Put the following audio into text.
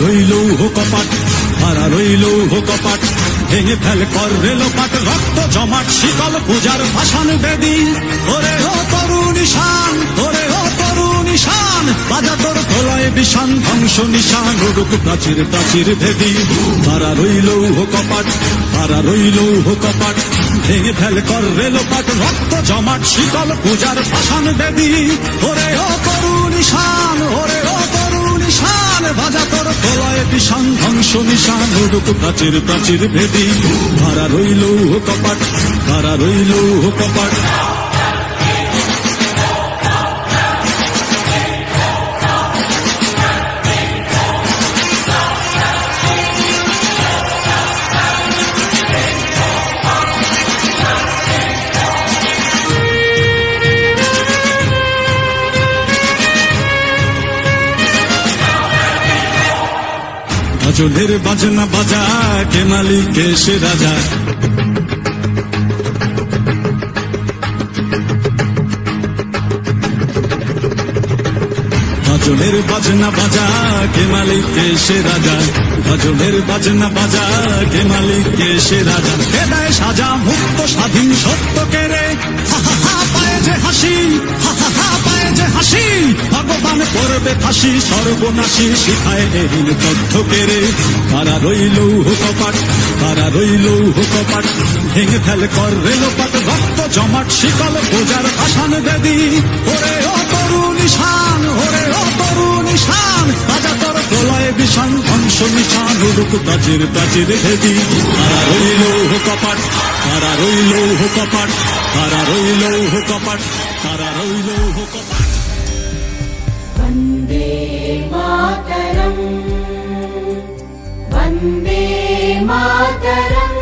রইল কপাট, তারা রইল কপাট, ভেঙে ফেল কর রেলোপাট, রক্ত জমাট শিকল পূজার ভাষণ বেদি। ওরে ও তরুণ ঈশান, ওরে ও তরুণ ঈশান, বাজা তোর প্রলয় বিষান, ধ্বংস নিশান উড়ুক প্রাচীর প্রাচীর ভেদি। তারা রইল কপাট, তারা রইল কপাট, ভেঙে ফেল কর রেলোপাট, রক্ত জমাট শিকল পূজার ভাষণ বেদি। ওরে ও তরুণ ঈশান, ওরে ও তরুণ ঈশান, বাজা তোর প্রলয় বিষান, ধ্বংস নিশান উড়ুক প্রাচীর প্রাচীর ভেদি। তারা রইল কপাট, তারা রইল কপাট। গাজনের বাজনা বাজা, কে মালিক কে সে রাজা। গাজনের বাজনা বাজা, কে মালিক কে সে রাজা। গাজনের বাজনা বাজা, কে মালিক কে সে রাজা। কে দেয় সাজা মুক্ত স্বাধীন সত্য কে রে, হা হা হা পায়ে যে হাসি, হা হা হা পায়ে যে হাসি। ভগবান করবে ফাঁসি সর্বনাশী, শিখায় এহীন তথ্য কে রে। তারা রইল কপাট, তারা রইল কপাট, ভেঙে ফেল কর রেলোপাট, রক্ত জমাট শিকল পূজার ভাষণ বেদি। ওরে ও তরুণ ঈশান, ওরে ও তরুণ ঈশান, বাজা তোর প্রলয় বিষান, ধ্বংস নিশান উড়ুক প্রাচীর প্রাচীর ভেদি। তারা রইল কপাট, তারা রইল কপাট, তারা রইল কপাট, তারা রইল কপাট। वन्दे मातरम्, वन्दे मातरम्।